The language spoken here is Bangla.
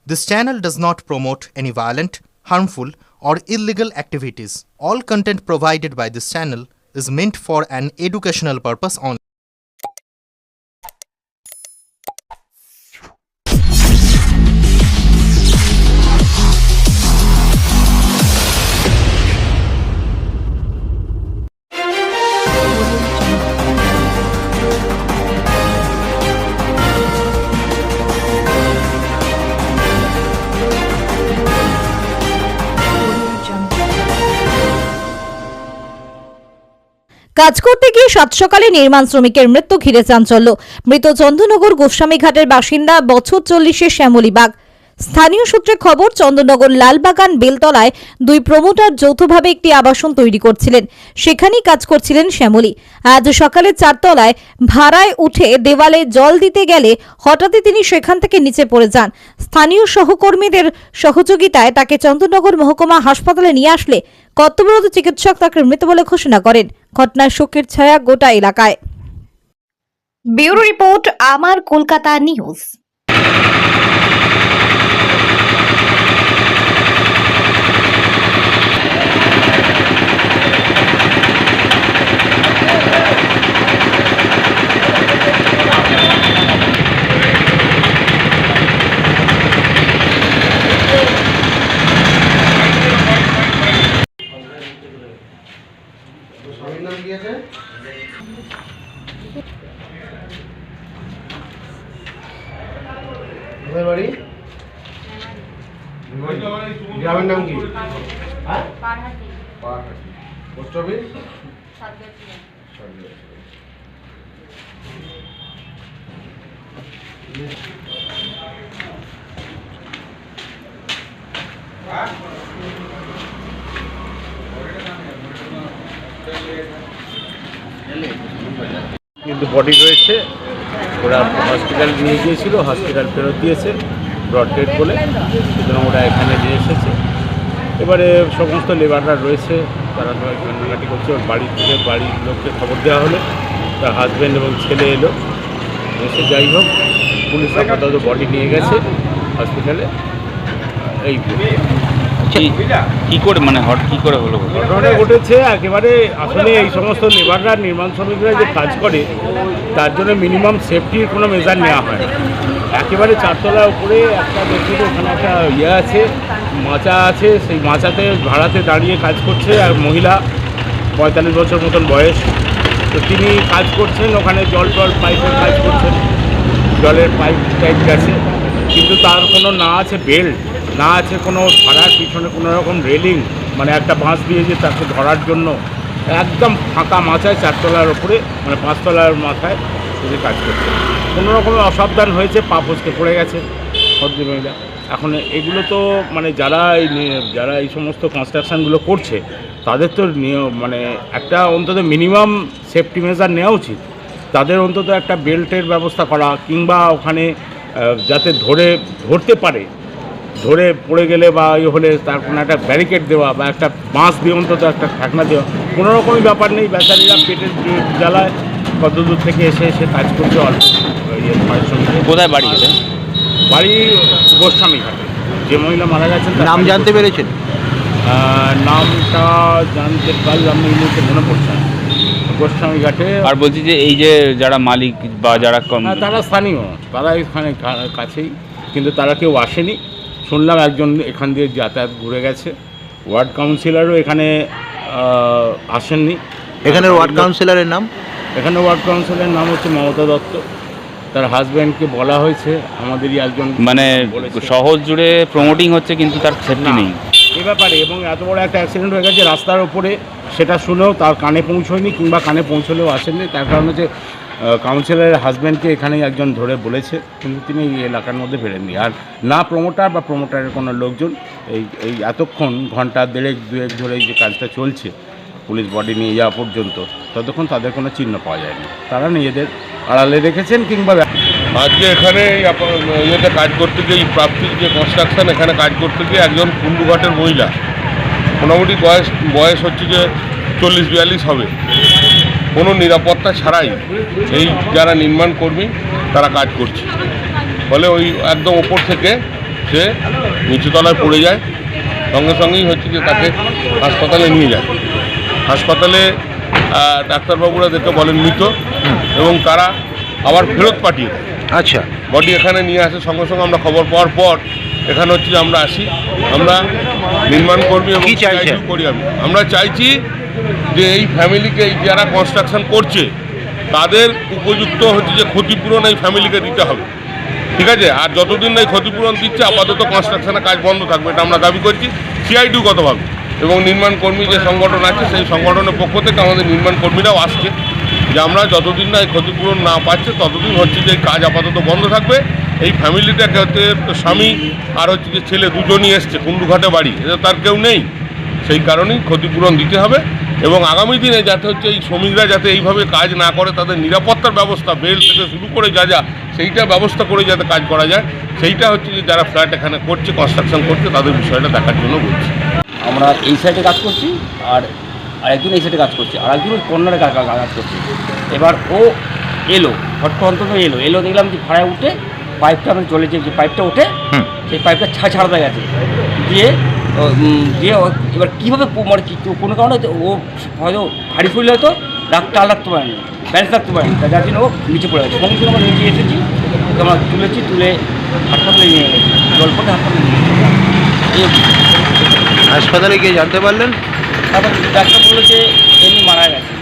This channel does not promote any violent, harmful, or illegal activities. All content provided by this channel is meant for an educational purpose only. কাজ করতে গিয়ে সাত সকালে নির্মাণ শ্রমিকের মৃত্যু ঘিরে চাঞ্চল্য। মৃত চন্দননগর গোস্বামীঘাটের বাসিন্দা বছর 40-এর শ্যামলী বাগ। স্থানীয় সূত্রে খবর, চন্দননগর লালবাগান বেলতলায় দুই প্রমোটার যৌথভাবে একটি আবাসন তৈরি করছিলেন। সেখানেই কাজ করছিলেন শ্যামলী। আজ সকালে 4 তলায় ভাড়ায় উঠে দেওয়ালে জল দিতে গেলে হঠাৎই তিনি সেখান থেকে নিচে পড়ে যান। স্থানীয় সহকর্মীদের সহযোগিতায় তাকে চন্দননগর মহকুমা হাসপাতালে নিয়ে আসলে কর্তব্যরত চিকিৎসক তাকে মৃত বলে ঘোষণা করেন। ঘটনার শোকের ছায়া গোটা এলাকায়। ব্যুরো রিপোর্ট, আমার কলকাতা নিউজ। বাড়ি গ্রামের নাম কি? পারহাটি পোস্ট অফিস কিন্তু বডি রয়েছে। ওরা হসপিটাল নিয়ে গিয়েছিল, হসপিটাল ফেরত দিয়েছে ব্রড ডেড বলে, সুতরাং ওরা এখানে নিয়ে এসেছে। এবারে সমস্ত লেবাররা রয়েছে, তারা সবাই কান্নাকাটি করছে। ওর বাড়ি থেকে বাড়ির লোককে খবর দেওয়া হলো, তার হাজব্যান্ড এবং ছেলে এলো, এসে যাই হোক পুলিশ আপাতত বডি নিয়ে গেছে হসপিটালে। এই কি করে মানে কি করে হলো ঘটনাটা ঘটেছে একেবারে। আসলে এই সমস্ত লেবাররা, নির্মাণ শ্রমিকরা যে কাজ করে তার জন্য মিনিমাম সেফটির কোনো মেজার নেওয়া হয় না। একেবারে 4 তলার উপরে একটা দেখছি, ওখানে একটা ইয়ে আছে, মাচা আছে, সেই মাচাতে ভাড়াতে দাঁড়িয়ে কাজ করছে। আর মহিলা 45 বছর মতন বয়স, তো তিনি কাজ করছেন ওখানে, জল পাইপের কাজ করছেন, জলের পাইপ টাইপ গেছে, কিন্তু তার কোনো না আছে বেল্ট, না আছে কোনো ধরার পিছনে কোনো রকম রেলিং, মানে একটা বাঁশ দিয়ে যে তাকে ধরার জন্য। একদম ফাঁকা মাচায় 4 তলার ওপরে, মানে 5 তলার মাথায় তিনি কাজ করছে। কোনো রকমের অসাবধান হয়েছে, পা ফসকে পড়ে গেছে ভদ্রমহিলা। এখন এগুলো তো মানে যারা এই সমস্ত কনস্ট্রাকশানগুলো করছে তাদের তো মানে একটা অন্তত মিনিমাম সেফটি মেজার নেওয়া উচিত। তাদের অন্তত একটা বেল্টের ব্যবস্থা করা, কিংবা ওখানে যাতে ধরতে পারে, ধরে পড়ে গেলে বা ইয়ে হলে তার কোনো একটা ব্যারিকেড দেওয়া, বা একটা বাঁশ দিয়ে অন্তত একটা ঢাকনা দেওয়া। কোনো রকমই ব্যাপার নেই, বেচারিরা পেটের জ্বালায় কত দূর থেকে এসে কাজ করছে। অল্প কোথায় বাড়ি? বাড়ি গোস্বামীঘাটে। যে মহিলা মারা গেছেন নাম জানতে পেরেছেন? নামটা জানতে পারলাম, এই মুহূর্তে মনে পড়ছে না। গোস্বামীঘাটে। আর বলছি যে এই যে যারা মালিক বা যারা তারা স্থানীয়, তারা এখানে কাছেই, কিন্তু তারা কেউ আসেনি। শুনলাম একজন এখান দিয়ে যাতায়াত ঘুরে গেছে। ওয়ার্ড কাউন্সিলরও এখানে আসেননি। এখানে ওয়ার্ড কাউন্সিলরের নাম? এখানে ওয়ার্ড কাউন্সিলরের নাম হচ্ছে মমতা দত্ত। তার হাজব্যান্ডকে বলা হয়েছে, আমাদেরই একজন মানে শহর জুড়ে প্রমোটিং হচ্ছে কিন্তু তার সেফটি নেই এ ব্যাপারে। এবং এত বড় একটা অ্যাক্সিডেন্ট হয়ে গেছে রাস্তার ওপরে, সেটা শুনেও তার কানে পৌঁছয়নি, কিংবা কানে পৌঁছলেও আসেননি। তার কারণ হচ্ছে কাউন্সিলরের হাজব্যান্ডকে এখানে একজন ধরে বলেছে, কিন্তু তিনি এই এলাকার মধ্যে ফেরেননি। আর না প্রমোটার বা প্রমোটারের কোনো লোকজন এই এতক্ষণ ঘন্টা 1.5-2 ধরে যে কাজটা চলছে, পুলিশ বডি নিয়ে যাওয়া পর্যন্ত, ততক্ষণ তাদের কোনো চিহ্ন পাওয়া যায়নি। তারা নিজেদের আড়ালে রেখেছেন, কিংবা আজকে এখানে ইয়েতে কাজ করতে গিয়ে, এই প্রাপ্তির যে কনস্ট্রাকশন, এখানে কাজ করতে গিয়ে একজন কুন্ডুঘাটের মহিলা, মোটামুটি বয়স হচ্ছে যে 40-42 হবে, কোনো নিরাপত্তা ছাড়াই এই যারা নির্মাণ কর্মী তারা কাজ করছে। ফলে ওই একদম ওপর থেকে সে নিচুতলায় পড়ে যায়, সঙ্গে সঙ্গেই হচ্ছে যে তাকে হাসপাতালে নিয়ে যায়। হাসপাতালে ডাক্তারবাবুরা দেখে বলেন মৃত, এবং তারা আবার ফেরত পাঠিয়ে দেয়। আচ্ছা, বডি এখানে নিয়ে আসে, সঙ্গে সঙ্গে আমরা খবর পাওয়ার পর এখানে হচ্ছে যে আমরা আসি। আমরা নির্মাণ কর্মী এবং কি চাইছেন? CID করি। আমরা চাইছি যে এই ফ্যামিলিকে, এই যারা কনস্ট্রাকশন করছে তাদের উপযুক্ত হচ্ছে যে ক্ষতিপূরণ এই ফ্যামিলিকে দিতে হবে, ঠিক আছে? আর যতদিন না এই ক্ষতিপূরণ দিচ্ছে আপাতত কনস্ট্রাকশনের কাজ বন্ধ থাকবে, এটা আমরা দাবি করছি CID-গতভাবে। এবং নির্মাণ কর্মী যে সংগঠন আছে সেই সংগঠনের পক্ষ থেকে আমাদের নির্মাণ কর্মীরাও আসছে যে আমরা যতদিন না এই ক্ষতিপূরণ না পাচ্ছে ততদিন হচ্ছে যে এই কাজ আপাতত বন্ধ থাকবে। এই ফ্যামিলিটাকে হচ্ছে স্বামী আর হচ্ছে যে ছেলে দুজনই এসছে, কুণ্ডুঘাটে বাড়ি, এটা তার কেউ নেই, সেই কারণেই ক্ষতিপূরণ দিতে হবে। এবং আগামী দিনে যাতে হচ্ছে এই শ্রমিকরা যাতে এইভাবে কাজ না করে, তাদের নিরাপত্তার ব্যবস্থা, বেল থেকে শুরু করে যা যা সেইটা ব্যবস্থা করে যাতে কাজ করা যায়, সেইটা হচ্ছে যে যারা ফ্ল্যাট এখানে করছে, কনস্ট্রাকশন করছে, তাদের বিষয়টা দেখার জন্য বলছি। আমরা এই সাইডে কাজ করছি, আর একজন এই সাইডে কাজ করছে, আর একজন ওই কর্নারে কাজ করছে। এবার ও এলো, হঠাৎ অন্তত এলো দেখলাম যে ভাড়ায় উঠে পাইপটা আমি চলেছে, যে পাইপটা ওঠে সেই পাইপটা ছাড়তে গেছে, দিয়ে এবার কীভাবে মানে কোনো কারণে ও হয়তো ভারী ফুল হয়তো টাল রাখতে পারেনি, ব্যালেন্স রাখতে পারেনি, যার জন্য ও নিচে পড়ে গেছে। সঙ্গে সঙ্গে আমরা নিচে এসেছি, আমরা তুলে হাসপাতালে নিয়ে গেছি, জলপথে হাসপাতালে নিয়ে গেছি। হাসপাতালে গিয়ে জানতে পারলেন? তারপর ডাক্তার বললো যে এমনি মারা গেছে।